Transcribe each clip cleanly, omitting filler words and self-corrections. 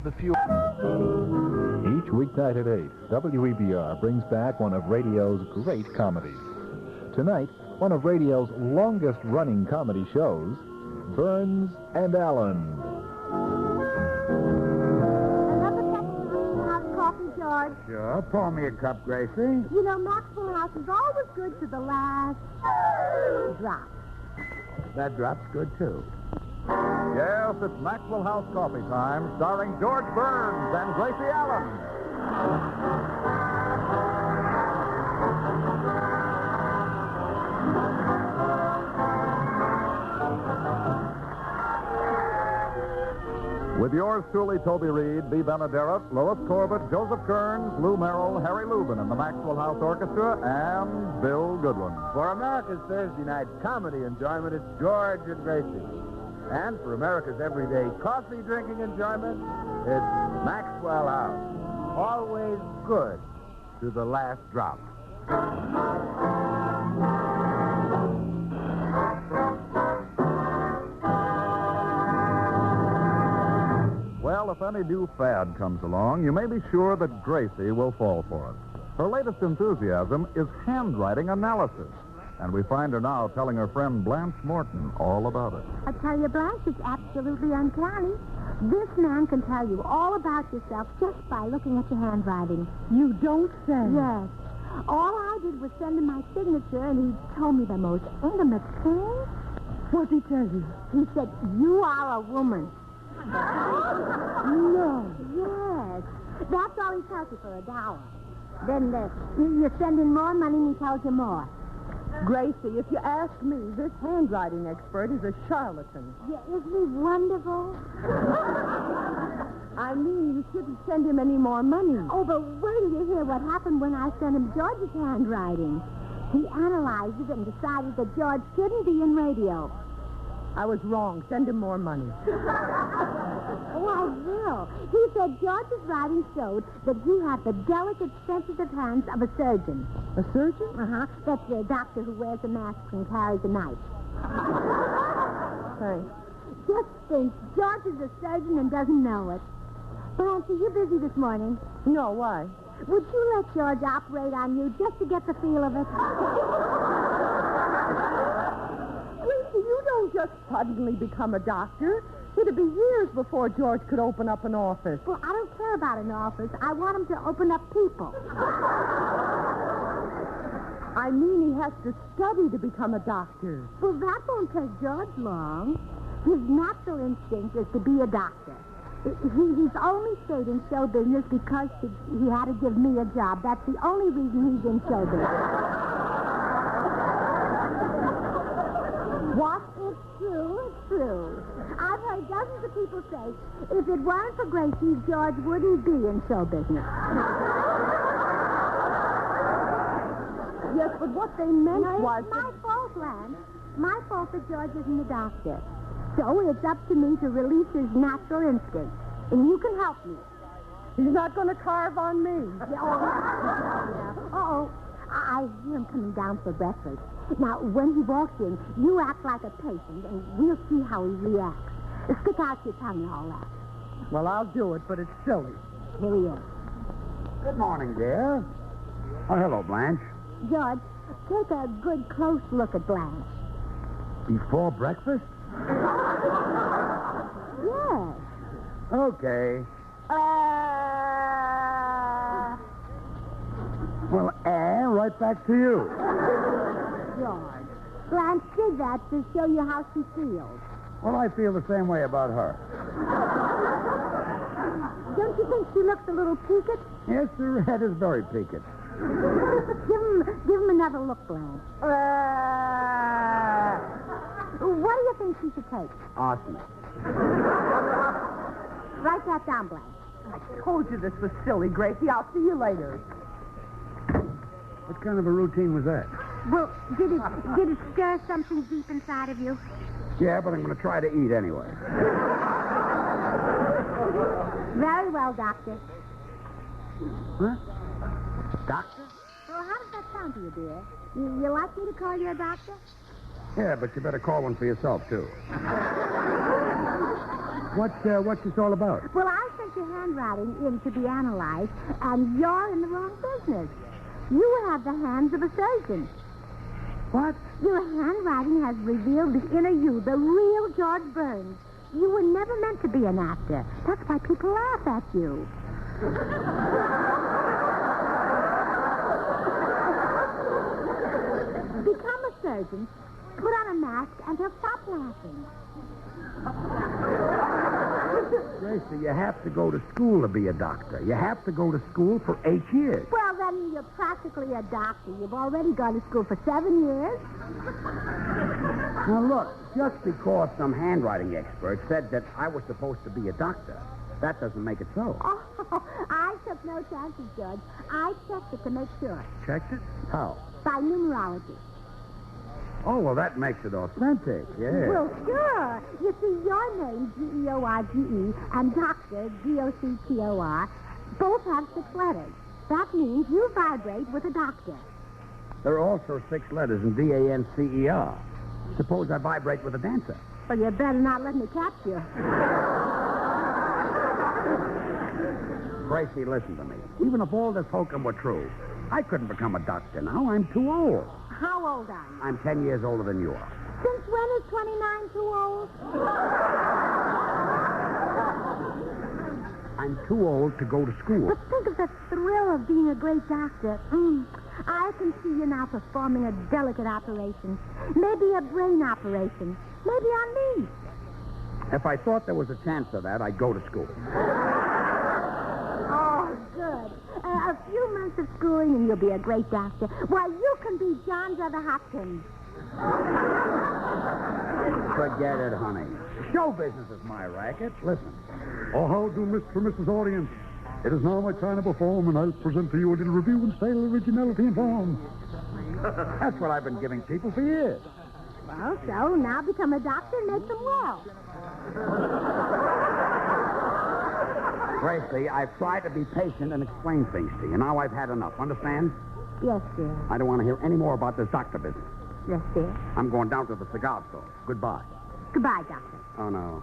the fuel. Each weeknight at 8, WEBR brings back one of radio's great comedies. Tonight, one of radio's longest-running comedy shows, Burns and Allen. Another cup of hot coffee, George? Sure. Pour me a cup, Gracie. You know, Maxwell House is always good to the last drop. That drop's good, too. Yes, it's Maxwell House Coffee Time, starring George Burns and Gracie Allen. With yours truly, Toby Reed, Bea Benaderet, Lois Corbett, Joseph Kearns, Lou Merrill, Harry Lubin, and the Maxwell House Orchestra, and Bill Goodwin. For America's Thursday night comedy enjoyment, it's George and Gracie. And for America's everyday coffee drinking enjoyment, it's Maxwell House. Always good to the last drop. Well, if any new fad comes along, you may be sure that Gracie will fall for it. Her latest enthusiasm is handwriting analysis. And we find her now telling her friend Blanche Morton all about it. I tell you, Blanche, it's absolutely uncanny. This man can tell you all about yourself just by looking at your handwriting. You don't say. Yes. All I did was send him my signature, and he told me the most intimate thing. What'd he tell you? He said, "You are a woman." No. Yes. That's all he tells you for $1. Then you send in more money, and he tells you more. Gracie, if you ask me, this handwriting expert is a charlatan. Yeah, isn't he wonderful? I mean, you shouldn't send him any more money. Oh, but wait till you hear what happened when I sent him George's handwriting. He analyzed it and decided that George shouldn't be in radio. I was wrong. Send him more money. Oh, I will. He said George's writing showed that he had the delicate, sensitive hands of a surgeon. A surgeon? Uh-huh. That's the doctor who wears a mask and carries a knife. Thanks. Just think, George is a surgeon and doesn't know it. Blanche, are you busy this morning? No, why? Would you let George operate on you just to get the feel of it? Gracie, you don't just suddenly become a doctor. It'd be years before George could open up an office. Well, I don't care about an office. I want him to open up people. I mean, he has to study to become a doctor. Well, that won't take George long. His natural instinct is to be a doctor. He's only stayed in show business because he had to give me a job. That's the only reason he's in show business. What? It's true, it's true. I've heard dozens of people say, if it weren't for Gracie, George wouldn't be in show business. Yes, but what they meant No, was... it's my fault, Lance. My fault that George isn't a doctor. So it's up to me to release his natural instinct. And you can help me. He's not going to carve on me. Uh-oh. I hear him coming down for breakfast. Now, when he walks in, you act like a patient, and we'll see how he reacts. Stick out your tongue and all that. Well, I'll do it, but it's silly. Here he is. Good morning, dear. Oh, hello, Blanche. George, take a good, close look at Blanche. Before breakfast? Yes. Okay. Well, right back to you. George, Blanche did that to show you how she feels. Well, I feel the same way about her. Don't you think she looks a little peaked? Yes, her head is very peaked. Give him another look, Blanche. What do you think she should take? Awesome. Write that down, Blanche. I told you this was silly, Gracie. I'll see you later. What kind of a routine was that? Well, did it stir something deep inside of you? Yeah, but I'm going to try to eat anyway. Very well, Doctor. Huh? Doctor? Well, how does that sound to you, dear? You like me to call you a doctor? Yeah, but you better call one for yourself, too. What's this all about? Well, I sent sent your handwriting in to be analyzed, and you're in the wrong business. You have the hands of a surgeon. What? Your handwriting has revealed the inner you, the real George Burns. You were never meant to be an actor. That's why people laugh at you. Become a surgeon, put on a mask, and they'll stop laughing. Gracie, you have to go to school to be a doctor. You have to go to school for 8 years. Well, then you're practically a doctor. You've already gone to school for 7 years. Now, look, just because some handwriting expert said that I was supposed to be a doctor, that doesn't make it so. Oh, I took no chances, George. I checked it to make sure. Checked it? How? By numerology. Oh, well, that makes it authentic, yeah. Well, sure. You see, your name, George, and Doctor, Doctor, both have 6 letters. That means you vibrate with a doctor. There are also 6 letters in Dancer. Suppose I vibrate with a dancer. Well, you better not let me catch you. Gracie, listen to me. Even if all this hokum were true, I couldn't become a doctor now. I'm too old. How old are you? I'm 10 years older than you are. Since when is 29 too old? I'm too old to go to school. But think of the thrill of being a great doctor. I can see you now performing a delicate operation. Maybe a brain operation. Maybe on me. If I thought there was a chance of that, I'd go to school. Oh, good. A few months of schooling and you'll be a great doctor. Why, you can be John Brother Hopkins. Forget it, honey. Show business is my racket. Listen. Oh, how do Mr. and Mrs. Audience? It is now my time to perform, and I'll present to you a little review in style, originality, and form. That's what I've been giving people for years. Well, so now become a doctor and make them well. Gracie, I've tried to be patient and explain things to you. Now I've had enough. Understand? Yes, dear. I don't want to hear any more about this doctor business. Yes, dear. I'm going down to the cigar store. Goodbye. Goodbye, Doctor. Oh, no.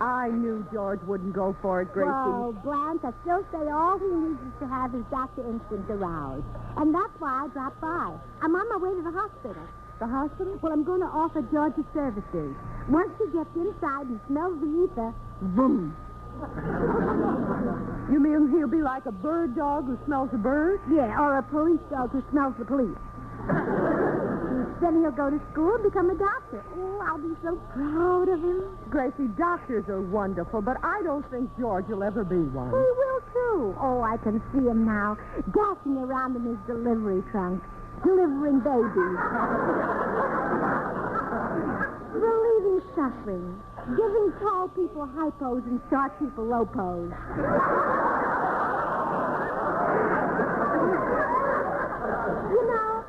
I knew George wouldn't go for it, Gracie. Well, Blanche, I still say all he needs is to have his doctor instinct aroused. And that's why I dropped by. I'm on my way to the hospital. The hospital? Well, I'm going to offer George his services. Once he gets inside and smells the ether, boom. You mean he'll be like a bird dog who smells a bird? Yeah, or a police dog who smells the police. Then he'll go to school and become a doctor. Oh, I'll be so proud of him. Gracie, doctors are wonderful, but I don't think George will ever be one. He will, too. Oh, I can see him now, dashing around in his delivery trunk, delivering babies. Relieving suffering, giving tall people high pose and short people low pose. You know,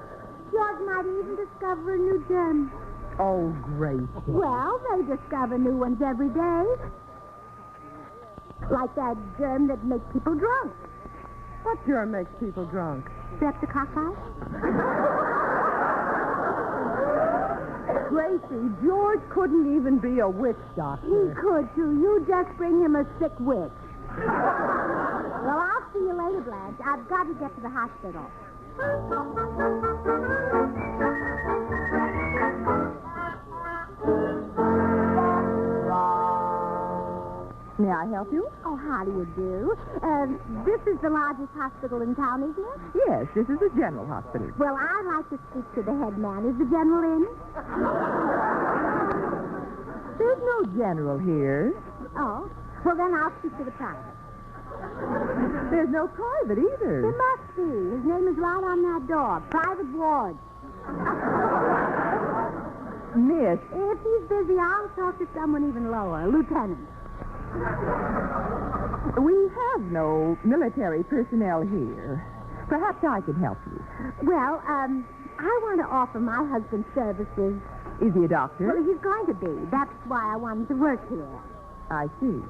George might even discover a new germ. Oh, Gracie. Well, they discover new ones every day. Like that germ that makes people drunk. What germ makes people drunk? Streptococcus? Gracie, George couldn't even be a witch doctor. He could, too. You just bring him a sick witch. Well, I'll see you later, Blanche. I've got to get to the hospital. May I help you? Oh, how do you do? This is the largest hospital in town, isn't it? Yes, this is a general hospital. Well, I'd like to speak to the head man. Is the general in? There's no general here. Oh. Well, then I'll speak to the private. There's no private either. There must be. His name is right on that door. Private ward. Miss. If he's busy, I'll talk to someone even lower. Lieutenant. We have no military personnel here. Perhaps I could help you. Well, I want to offer my husband services. Is he a doctor? Well, he's going to be. That's why I wanted to work here. I see.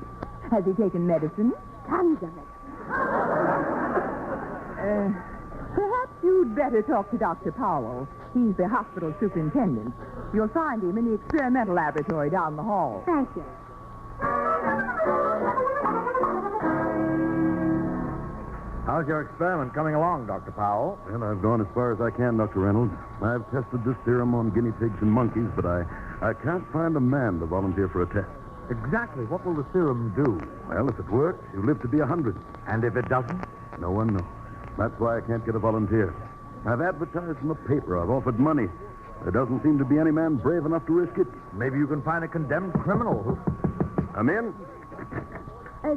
Has he taken medicine? Tons of it. Perhaps you'd better talk to Dr. Powell. He's the hospital superintendent. You'll find him in the experimental laboratory down the hall. Thank you. How's your experiment coming along, Dr. Powell? Well, I've gone as far as I can, Dr. Reynolds. I've tested this serum on guinea pigs and monkeys, but I can't find a man to volunteer for a test. Exactly. What will the serum do? Well, if it works, you live to be 100. And if it doesn't? No one knows. That's why I can't get a volunteer. I've advertised in the paper. I've offered money. There doesn't seem to be any man brave enough to risk it. Maybe you can find a condemned criminal. Come in.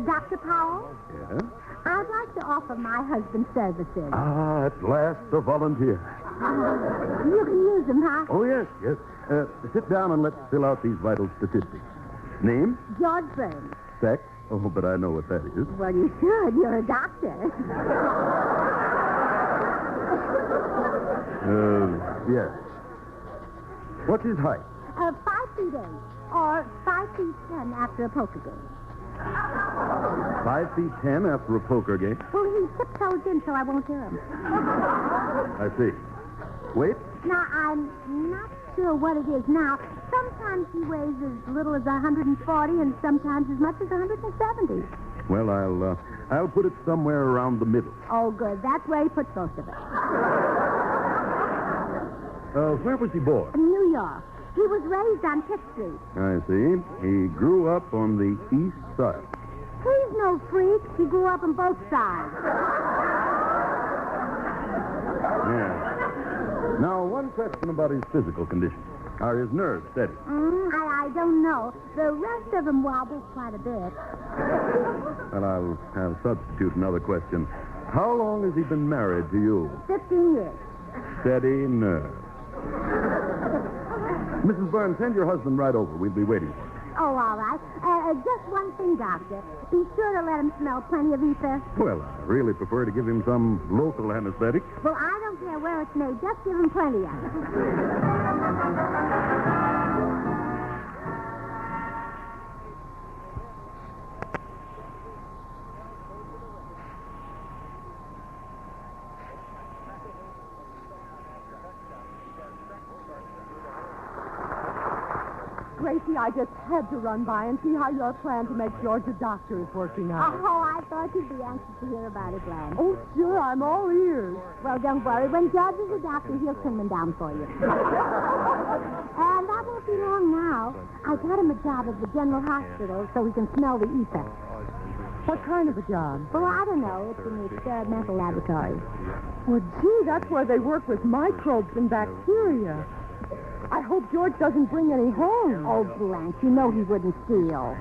Dr. Powell, Yeah? I'd like to offer my husband services. Ah, at last, a volunteer. You can use them, huh? Oh, yes, yes. Sit down and let's fill out these vital statistics. Name? George Burns. Sex? Oh, but I know what that is. Well, you should. You're a doctor. Yes. What's his height? 5 feet 8, or 5 feet 10 after a poker game. 5 feet 10 after a poker game. Well, he tiptoes in so I won't hear him. I see. Weight? Now, I'm not sure what it is now. Sometimes he weighs as little as 140 and sometimes as much as 170. Well, I'll put it somewhere around the middle. Oh, good. That's where he puts most of it. Where was he born? In New York. He was raised on Pitt Street. I see. He grew up on the east side. He's no freak. He grew up on both sides. Yeah. Now, one question about his physical condition. Are his nerves steady? I don't know. The rest of him wobbles quite a bit. Well, I'll substitute another question. How long has he been married to you? 15 years. Steady nerves. Mrs. Burns, send your husband right over. We'll be waiting for him. Oh, all right. Just one thing, Doctor. Be sure to let him smell plenty of ether. Well, I really prefer to give him some local anesthetic. Well, I don't care where it's made. Just give him plenty of it. Gracie, I just had to run by and see how your plan to make George a doctor is working out. Oh, I thought you'd be anxious to hear about it, Glenn. Oh, sure, I'm all ears. Well, don't worry. When George is a doctor, he'll trim them down for you. And that won't be long now. I got him a job at the General Hospital so he can smell the ether. What kind of a job? Well, I don't know. It's in the experimental laboratory. Well, gee, that's where they work with microbes and bacteria. I hope George doesn't bring any home. Oh, Blanche, you know he wouldn't steal.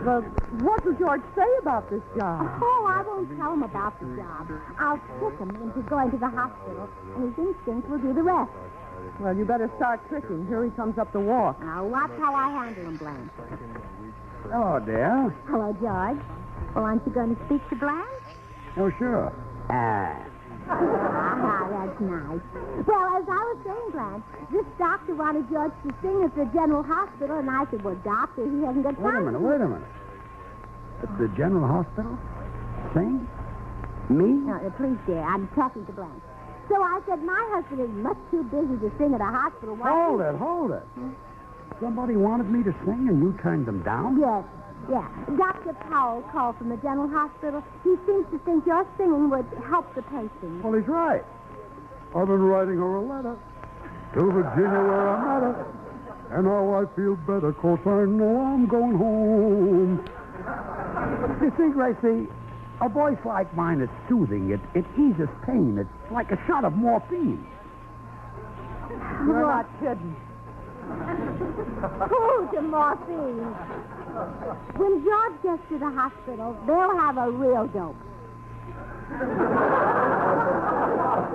Well, what will George say about this job? Oh, I won't tell him about the job. I'll trick him into going to the hospital, and his instinct will do the rest. Well, you better start tricking. Here he comes up the walk. Now, watch how I handle him, Blanche. Hello, dear. Hello, George. Well, aren't you going to speak to Blanche? Oh, sure. That's nice. Well, as I was saying, Blanche, this doctor wanted George to sing at the General Hospital, and I said, well, doctor, he hasn't got time. Wait a minute. At the General Hospital? Sing? Me? No, please, dear, I'm talking to Blanche. So I said, my husband is much too busy to sing at a hospital. Why Hold it. Somebody wanted me to sing and you turned them down? Yes. Yeah. Dr. Powell called from the General Hospital. He seems to think your singing would help the patient. Well, he's right. I've been writing her a letter to Virginia where I met her. And now I feel better because I know I'm going home. You see, Gracie, a voice like mine is soothing. It eases pain. It's like a shot of morphine. You're not kidding. Cool to morphine. When George gets to the hospital, they'll have a real dope.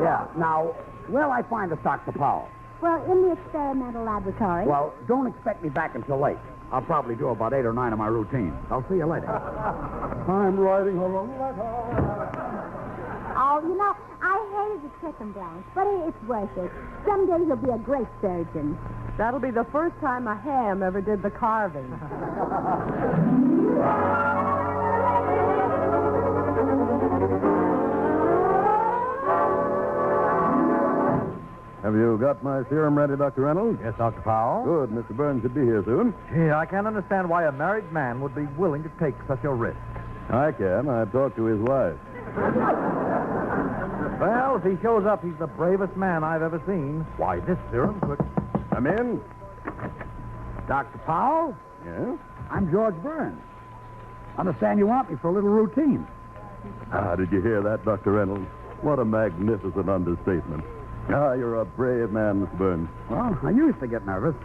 Yeah. Now, where'll I find this Dr. Powell? Well, in the experimental laboratory. Well, don't expect me back until late. I'll probably do about 8 or 9 of my routines. I'll see you later. I'm writing her a letter. Oh, you know, I hated to trick him, Blanche, but it's worth it. Someday he'll be a great surgeon. That'll be the first time a ham ever did the carving. Have you got my serum ready, Dr. Reynolds? Yes, Dr. Powell. Good. Mr. Burns should be here soon. Gee, I can't understand why a married man would be willing to take such a risk. I can. I've talked to his wife. Well, if he shows up, he's the bravest man I've ever seen. Why, this serum could... Come in. Dr. Powell, Yes? I'm George Burns. Understand you want me for a little routine. Ah, did you hear that, Dr. Reynolds? What a magnificent understatement. Ah, you're a brave man, Mr. Burns. Well, I used to get nervous,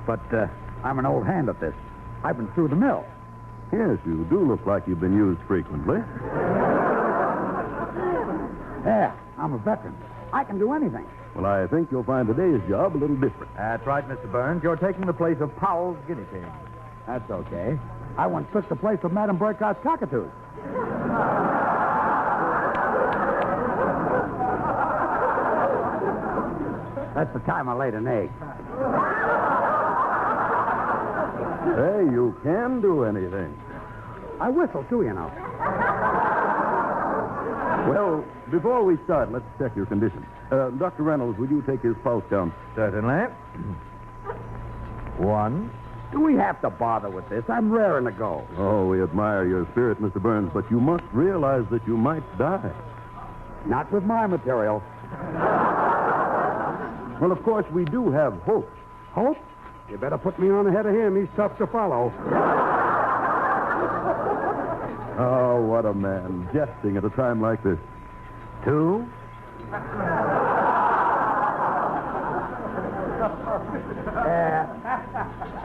but I'm an old hand at this. I've been through the mill. Yes, you do look like you've been used frequently. Yeah, I'm a veteran. I can do anything. Well, I think you'll find today's job a little different. That's right, Mr. Burns. You're taking the place of Powell's guinea pig. That's okay. I once took the place of Madame Burkhart's cockatoos. That's the time I laid an egg. Hey, you can do anything. I whistle, too, you know. Well, before we start, let's check your condition. Dr. Reynolds, would you take his pulse count? Certainly. 1. Do we have to bother with this? I'm raring to go. Oh, we admire your spirit, Mr. Burns, but you must realize that you might die. Not with my material. Well, of course, we do have hope. Hope? You better put me on ahead of him. He's tough to follow. Oh, what a man, jesting at a time like this. 2.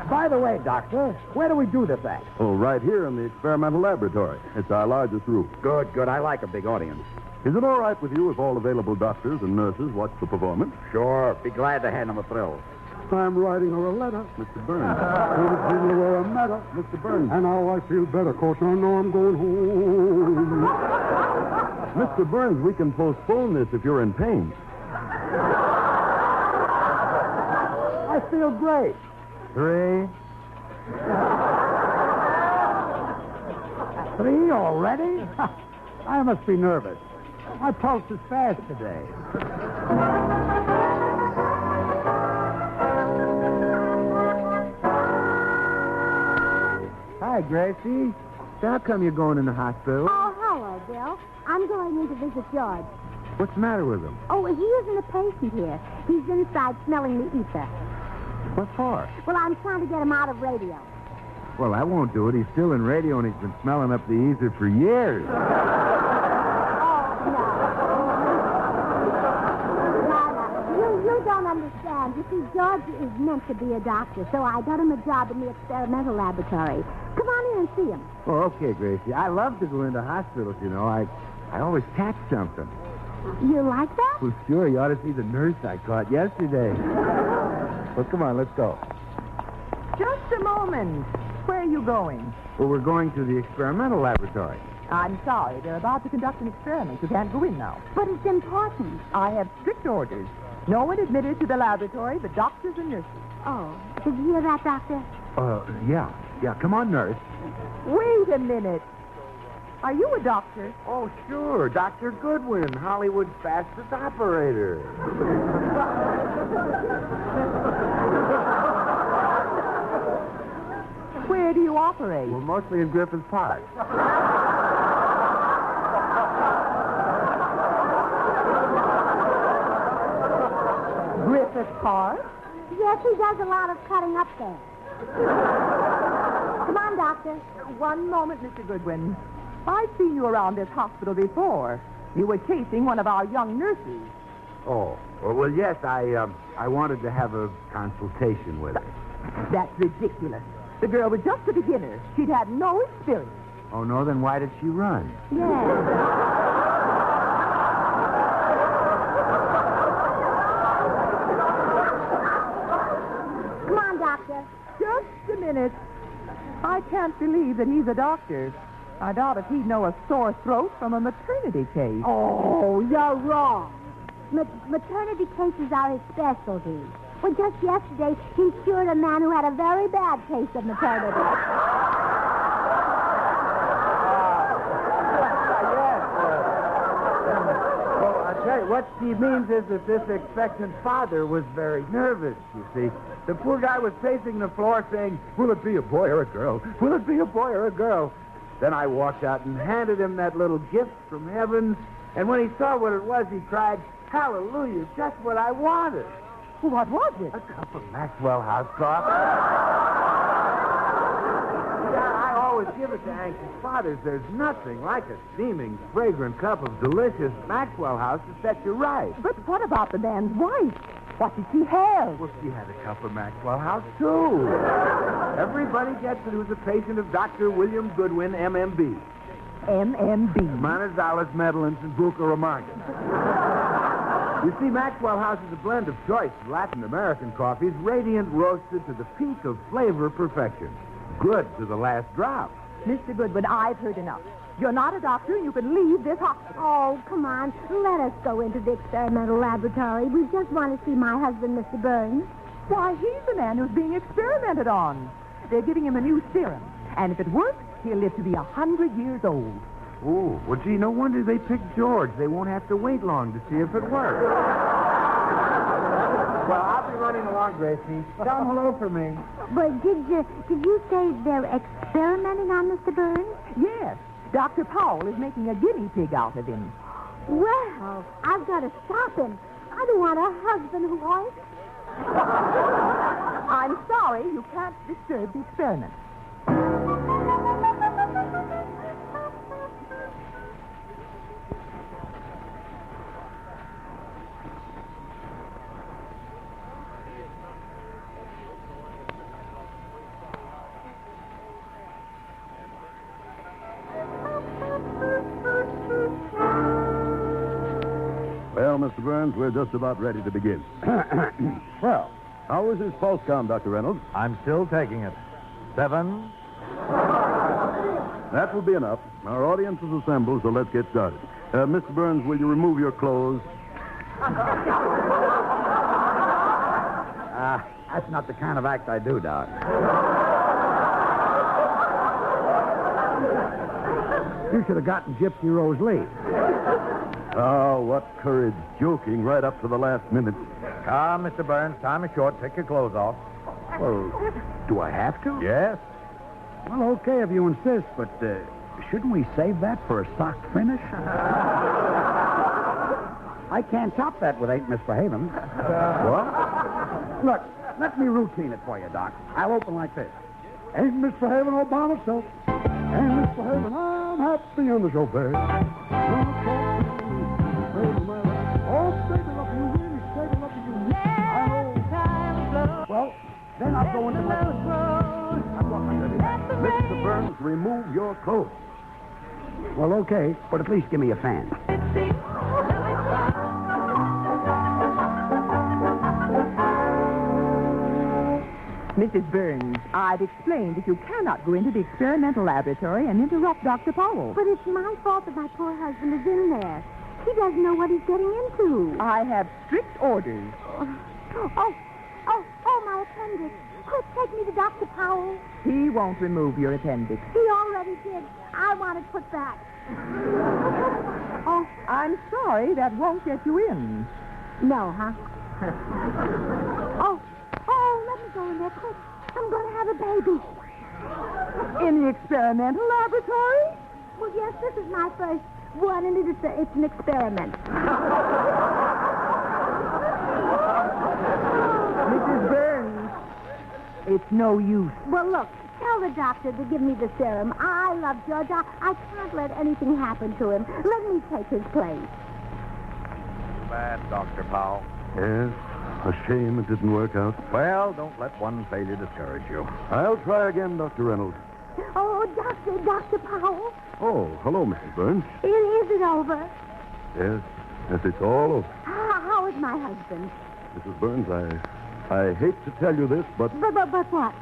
By the way, Doctor, where do we do this act? Oh, right here in the experimental laboratory. It's our largest room. Good, good. I like a big audience. Is it all right with you if all available doctors and nurses watch the performance? Sure. Be glad to hand him a thrill. I'm writing her a letter, Mr. Burns. To Virginia where I met her, Mr. Burns. And now I feel better, 'cause I know I'm going home. Mr. Burns, we can postpone this if you're in pain. I feel great. 3. 3 already? I must be nervous. My pulse is fast today. Hi, Gracie. So how come you're going in the hospital? Oh, hello, Bill. I'm going in to visit George. What's the matter with him? Oh, he isn't a patient here. He's inside smelling the ether. What for? Well, I'm trying to get him out of radio. Well, I won't do it. He's still in radio, and he's been smelling up the ether for years. Oh, no. You don't understand. You see, George is meant to be a doctor, so I got him a job in the experimental laboratory. Come on in and see him. Oh, okay, Gracie. I love to go into hospitals, you know. I always catch something. You like that? Well, sure. You ought to see the nurse I caught yesterday. Well, come on, let's go. Just a moment. Where are you going? Well, we're going to the experimental laboratory. I'm sorry. They're about to conduct an experiment. You can't go in now. But it's important. I have strict orders. No one admitted to the laboratory but doctors and nurses. Oh, did you hear that, Doctor? Yeah. Yeah, come on, nurse. Wait a minute. Are you a doctor? Oh, sure. Dr. Goodwin, Hollywood's fastest operator. Where do you operate? Well, mostly in Griffith Park. Griffith Park? Yes, he does a lot of cutting up there. Come on, Doctor. One moment, Mr. Goodwin. I've seen you around this hospital before. You were chasing one of our young nurses. Oh, well, yes, I wanted to have a consultation with her. That's ridiculous. The girl was just a beginner. She'd had no experience. Oh, no, then why did she run? Yeah. Come on, Doctor. Just a minute. I can't believe that he's a doctor. I doubt if he'd know a sore throat from a maternity case. Oh, you're wrong. Maternity cases are his specialty. Well, just yesterday, he cured a man who had a very bad case of maternity. Well, I tell you, what she means is that this expectant father was very nervous, you see. The poor guy was pacing the floor saying, will it be a boy or a girl? Will it be a boy or a girl? Then I walked out and handed him that little gift from heaven, and when he saw what it was, he cried, hallelujah, just what I wanted. What was it? A cup of Maxwell House coffee. Yeah, I always give it to anxious fathers. There's nothing like a steaming, fragrant cup of delicious Maxwell House to set you right. But what about the man's wife? What did she have? Well, she had a cup of Maxwell House, too. Everybody gets it who's a patient of Dr. William Goodwin, MMB. MMB. Manizales, Medellins, and Bucaramanga. You see, Maxwell House is a blend of choice Latin American coffees, radiant roasted to the peak of flavor perfection. Good to the last drop. Mr. Goodwin, I've heard enough. You're not a doctor. You can leave this hospital. Oh, come on. Let us go into the experimental laboratory. We just want to see my husband, Mr. Burns. Why, he's the man who's being experimented on. They're giving him a new serum. And if it works, he'll live to be 100 years old. Oh, well, gee, no wonder they picked George. They won't have to wait long to see if it works. Well, I'll be running along, Gracie. Tell him hello for me. But did you say they're experimenting on Mr. Burns? Yes. Dr. Powell is making a guinea pig out of him. Well, I've got to stop him. I don't want a husband who wants. I'm sorry, you can't disturb the experiment. Well, Mr. Burns, we're just about ready to begin. Well, how is his pulse count, Dr. Reynolds? I'm still taking it. 7. That will be enough. Our audience is assembled, so let's get started. Mr. Burns, will you remove your clothes? That's not the kind of act I do, Doc. You should have gotten Gypsy Rose Lee. Oh, what courage. Joking right up to the last minute. Come, Mr. Burns. Time is short. Take your clothes off. Well, do I have to? Yes. Well, okay, if you insist, but shouldn't we save that for a sock finish? I can't top that with 8 misbehaving. What? Look, let me routine it for you, Doc. I'll open like this. Ain't misbehaving all by myself. Ain't misbehaving, I'm happy on the chauffeur. Well, then I'll go into my... Mr. Burns, remove your clothes. Well, okay, but at least give me a fan. Mrs. Burns, I've explained that you cannot go into the experimental laboratory and interrupt Dr. Powell. But it's my fault that my poor husband is in there. He doesn't know what he's getting into. I have strict orders. Oh, my appendix. Quick, take me to Dr. Powell. He won't remove your appendix. He already did. I want it put back. Oh, I'm sorry, that won't get you in. No, huh? Let me go in there quick. I'm going to have a baby. In the experimental laboratory? Well, yes, this is my first one, and it's an experiment. Mrs. Burns, it's no use. Well, look, tell the doctor to give me the serum. I love George. I can't let anything happen to him. Let me take his place. Bad, Dr. Powell. Yes, a shame it didn't work out. Well, don't let one failure discourage you. I'll try again, Dr. Reynolds. Oh, Dr. Powell. Oh, hello, Mrs. Burns. Is it over? Yes, it's all over. How is my husband? Mrs. Burns, I hate to tell you this, but But what?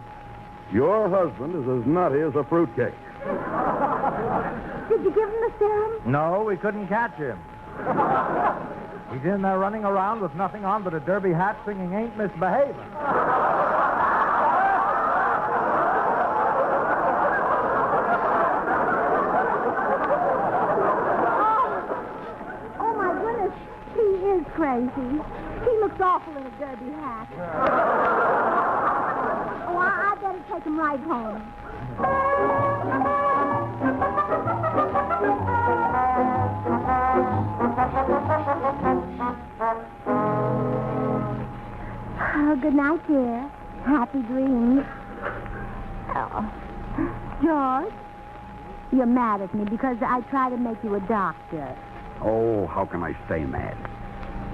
your husband is as nutty as a fruitcake. Did you give him the serum? No, we couldn't catch him. He's in there running around with nothing on but a derby hat singing Ain't Misbehaving. Oh, my goodness. He is crazy. He looks awful in a derby hat. Oh, I better take him right home. Oh, good night, dear. Happy dreams. Oh. George, you're mad at me because I tried to make you a doctor. Oh, how can I stay mad?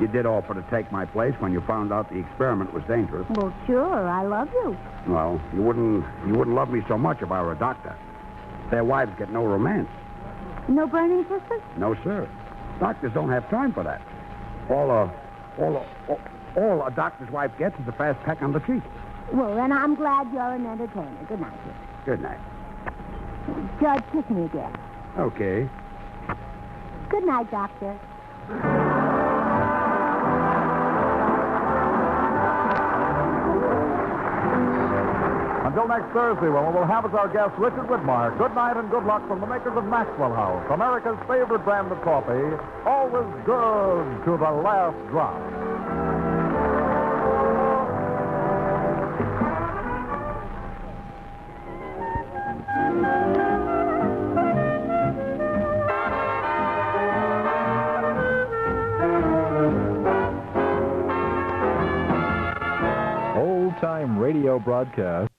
You did offer to take my place when you found out the experiment was dangerous. Well, sure, I love you. Well, you wouldn't love me so much if I were a doctor. Their wives get no romance. No burning sisters? No, sir. Doctors don't have time for that. All a doctor's wife gets is a fast peck on the cheek. Well, then I'm glad you're an entertainer. Good night, dear. Good night. Judge, kiss me again. Okay. Good night, Doctor. Until next Thursday, when we will have as our guest Richard Whitmire. Good night and good luck from the makers of Maxwell House, America's favorite brand of coffee. Always good to the last drop. Old-time radio broadcast